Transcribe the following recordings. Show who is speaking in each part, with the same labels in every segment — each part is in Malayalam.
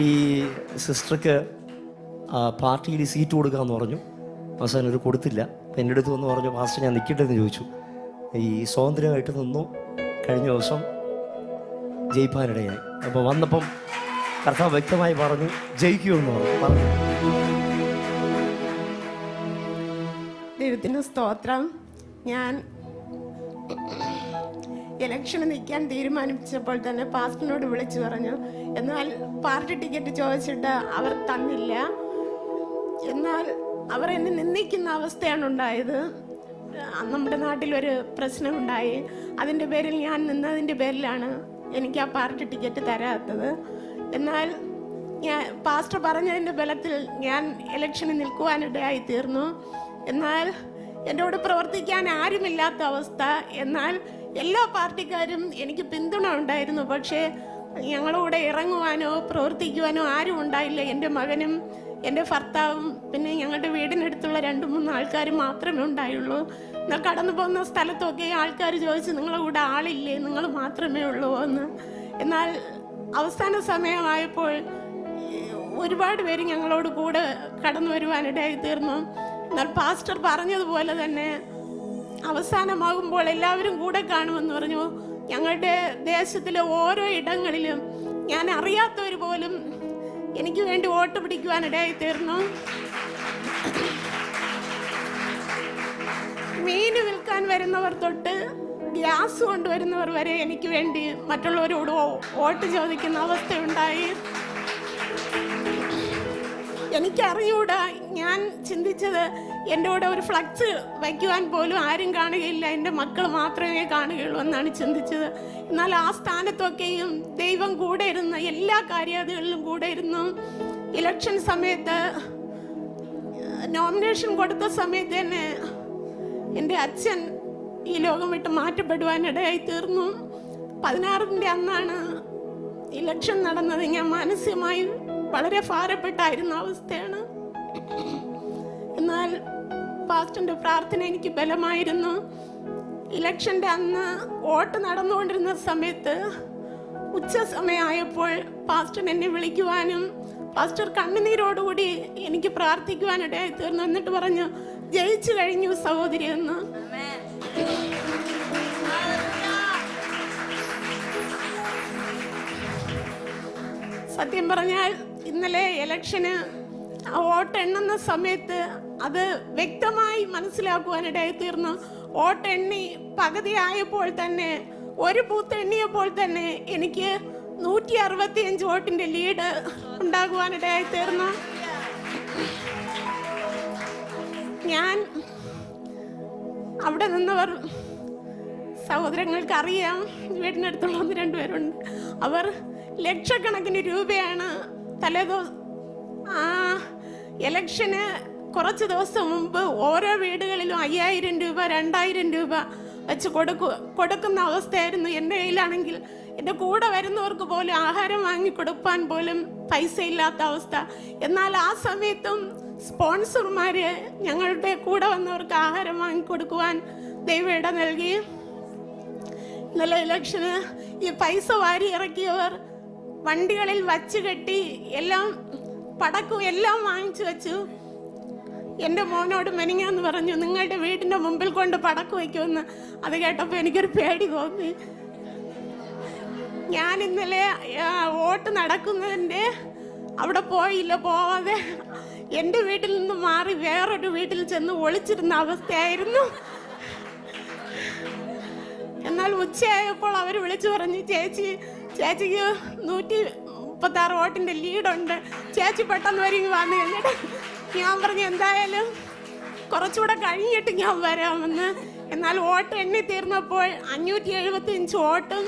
Speaker 1: ഈ സിസ്റ്റർക്ക് പാർട്ടിയിൽ സീറ്റ് കൊടുക്കാമെന്ന് പറഞ്ഞു. അവസാനം ഒരു കൊടുത്തില്ല. അപ്പം എൻ്റെ അടുത്ത് വന്ന് പറഞ്ഞു, പാസ്റ്റർ ഞാൻ നിൽക്കട്ടെന്ന് ചോദിച്ചു. ഈ സ്വാതന്ത്ര്യമായിട്ട് നിന്നു. കഴിഞ്ഞ ദിവസം ജയിപ്പാനിടയായി. അപ്പോൾ വന്നപ്പം കർത്താവ് വ്യക്തമായി പറഞ്ഞു, ജയിക്കുമെന്ന് പറഞ്ഞു.
Speaker 2: ദൈവത്തിന് സ്തോത്രം. ഞാൻ ഇലക്ഷന് നിൽക്കാൻ തീരുമാനിച്ചപ്പോൾ തന്നെ പാസ്റ്ററിനോട് വിളിച്ചു പറഞ്ഞു. എന്നാൽ പാർട്ടി ടിക്കറ്റ് ചോദിച്ചിട്ട് അവർ തന്നില്ല. എന്നാൽ അവർ എന്നെ നിന്ദിക്കുന്ന അവസ്ഥയാണ് ഉണ്ടായത്. നമ്മുടെ നാട്ടിലൊരു പ്രശ്നമുണ്ടായി. അതിൻ്റെ പേരിൽ ഞാൻ നിന്നതിൻ്റെ പേരിലാണ് എനിക്ക് ആ പാർട്ടി ടിക്കറ്റ് തരാത്തത്. എന്നാൽ ഞാൻ പാസ്റ്റർ പറഞ്ഞതിൻ്റെ ബലത്തിൽ ഞാൻ ഇലക്ഷന് നിൽക്കുവാനിടയായി തീർന്നു. എന്നാൽ എൻ്റെ കൂടെ പ്രവർത്തിക്കാൻ ആരുമില്ലാത്ത അവസ്ഥ. എന്നാൽ എല്ലാ പാർട്ടിക്കാരും എനിക്ക് പിന്തുണ ഉണ്ടായിരുന്നു. പക്ഷേ ഞങ്ങളുടെ ഇറങ്ങുവാനോ പ്രവർത്തിക്കുവാനോ ആരും ഉണ്ടായില്ല. എൻ്റെ മകനും എൻ്റെ ഭർത്താവും പിന്നെ ഞങ്ങളുടെ വീടിനടുത്തുള്ള 2-3 ആൾക്കാർ മാത്രമേ ഉണ്ടായുള്ളൂ. എന്നാൽ കടന്നു പോകുന്ന സ്ഥലത്തൊക്കെ ആൾക്കാർ ചോദിച്ചു, നിങ്ങളുടെ കൂടെ ആളില്ലേ, നിങ്ങൾ മാത്രമേ ഉള്ളൂ എന്ന്. എന്നാൽ അവസാന സമയമായപ്പോൾ ഒരുപാട് പേര് ഞങ്ങളോട് കൂടെ കടന്നു വരുവാനിടയായി തീർന്നു. എന്നാൽ പാസ്റ്റർ പറഞ്ഞതുപോലെ തന്നെ അവസാനമാകുമ്പോൾ എല്ലാവരും കൂടെ കാണുമെന്ന് പറഞ്ഞു. ഞങ്ങളുടെ ദേശത്തിലെ ഓരോ ഇടങ്ങളിലും ഞാൻ അറിയാത്തവർ പോലും എനിക്ക് വേണ്ടി വോട്ട് പിടിക്കുവാനിടയായി തീർന്നു. മീൻ വിൽക്കാൻ വരുന്നവർ തൊട്ട് ഗ്യാസ് കൊണ്ടുവരുന്നവർ വരെ എനിക്ക് വേണ്ടി മറ്റുള്ളവരോട് വോട്ട് ചോദിക്കുന്ന അവസ്ഥയുണ്ടായി. എനിക്കറിയൂടാ. ഞാൻ ചിന്തിച്ചത് എൻ്റെ കൂടെ ഒരു ഫ്ലക്സ് വയ്ക്കുവാൻ പോലും ആരും കാണുകയില്ല, എൻ്റെ മക്കൾ മാത്രമേ കാണുകയുള്ളൂ എന്നാണ് ചിന്തിച്ചത്. എന്നാൽ ആ സ്ഥാനത്തൊക്കെയും ദൈവം കൂടെ ഇരുന്ന് എല്ലാ കാര്യാദികളിലും കൂടെ ഇരുന്നു. ഇലക്ഷൻ സമയത്ത് നോമിനേഷൻ കൊടുത്ത സമയത്ത് തന്നെ എൻ്റെ അച്ഛൻ ഈ ലോകം വിട്ട് മാറ്റപ്പെടുവാനിടയായി തീർന്നു. 16-ൻ്റെ അന്നാണ് ഇലക്ഷൻ നടന്നത്. ഞാൻ മാനസികമായി വളരെ ഭാരപ്പെട്ടായിരുന്ന അവസ്ഥയാണ്. എന്നാൽ പാസ്റ്ററിന്റെ പ്രാർത്ഥന എനിക്ക് ബലമായിരുന്നു. ഇലക്ഷൻ്റെ അന്ന് വോട്ട് നടന്നുകൊണ്ടിരുന്ന സമയത്ത് ഉച്ച സമയമായപ്പോൾ പാസ്റ്റർ എന്നെ വിളിക്കുവാനും പാസ്റ്റർ കണ്ണുനീരോടുകൂടി എനിക്ക് പ്രാർത്ഥിക്കുവാനിടയായി തീർന്നു. എന്നിട്ട് പറഞ്ഞു, ജയിച്ചു കഴിഞ്ഞു സഹോദരി എന്ന്. സത്യം പറഞ്ഞാൽ ഇന്നലെ ഇലക്ഷന് വോട്ട് എണ്ണുന്ന സമയത്ത് അത് വ്യക്തമായി മനസ്സിലാക്കുവാനിടയായി തീർന്നു. വോട്ട് എണ്ണി പകുതിയായപ്പോൾ തന്നെ, ഒരു ബൂത്ത് എണ്ണിയപ്പോൾ തന്നെ എനിക്ക് 165 വോട്ടിന്റെ ലീഡ് ഉണ്ടാകുവാനിടയായി തീർന്നു. ഞാൻ അവിടെ നിന്നവർ സഹോദരങ്ങൾക്ക് അറിയാം, വീടിനടുത്തുള്ള 1-2 പേരുണ്ട്. അവർ ലക്ഷക്കണക്കിന് രൂപയാണ് തലേദിവസം ഇലക്ഷന് കുറച്ച് ദിവസം മുമ്പ് ഓരോ വീടുകളിലും 5000 രൂപ 2000 രൂപ വെച്ച് കൊടുക്കുന്ന അവസ്ഥയായിരുന്നു. എൻ്റെ കയ്യിലാണെങ്കിൽ എൻ്റെ കൂടെ വരുന്നവർക്ക് പോലും ആഹാരം വാങ്ങിക്കൊടുക്കാൻ പോലും പൈസ ഇല്ലാത്ത അവസ്ഥ. എന്നാൽ ആ സമയത്തും സ്പോൺസർമാര് ഞങ്ങളുടെ കൂടെ വന്നവർക്ക് ആഹാരം വാങ്ങിക്കൊടുക്കുവാൻ ദൈവം ഇട നൽകി. ഇന്നലെ ഇലക്ഷന് ഈ പൈസ വാരി ഇറക്കിയവർ വണ്ടികളിൽ വച്ച് കെട്ടി എല്ലാം പടക്കവും എല്ലാം വാങ്ങിച്ചു വെച്ചു. എൻ്റെ മോനോട് മെനിങ്ങാന്ന് പറഞ്ഞു, നിങ്ങളുടെ വീടിൻ്റെ മുമ്പിൽ കൊണ്ട് പടക്കം വയ്ക്കുമെന്ന്. അത് കേട്ടപ്പോൾ എനിക്കൊരു പേടി തോന്നി. ഞാൻ ഇന്നലെ വോട്ട് നടക്കുന്നതിൻ്റെ അവിടെ പോവാതെ എൻ്റെ വീട്ടിൽ നിന്ന് മാറി വേറൊരു വീട്ടിൽ ചെന്ന് ഒളിച്ചിരുന്ന അവസ്ഥയായിരുന്നു. എന്നാൽ ഉച്ചയായപ്പോൾ അവർ വിളിച്ചു പറഞ്ഞു, ചേച്ചിക്ക് 136 വോട്ടിന്റെ ലീഡുണ്ട്, ചേച്ചി പെട്ടെന്ന് വരും വന്നു. എന്നിട്ട് ഞാൻ പറഞ്ഞു, എന്തായാലും കുറച്ചുകൂടെ കഴിഞ്ഞിട്ട് ഞാൻ വരാമെന്ന്. എന്നാൽ വോട്ട് എണ്ണി തീർന്നപ്പോൾ 575 വോട്ടും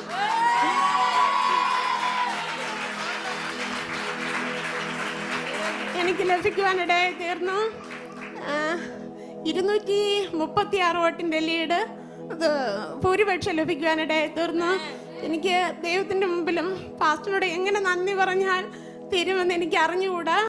Speaker 2: എനിക്ക് ലഭിക്കുവാനിടയായി തീർന്നു. 236 വോട്ടിന്റെ ലീഡ് ഭൂരിപക്ഷം ലഭിക്കുവാനിടയായി തീർന്നു. എനിക്ക് ദൈവത്തിന്റെ മുമ്പിലും പാസ്റ്ററിനോട് എങ്ങനെ നന്ദി പറഞ്ഞാൽ തീരുമെന്ന് എനിക്ക് അറിഞ്ഞുകൂടാ.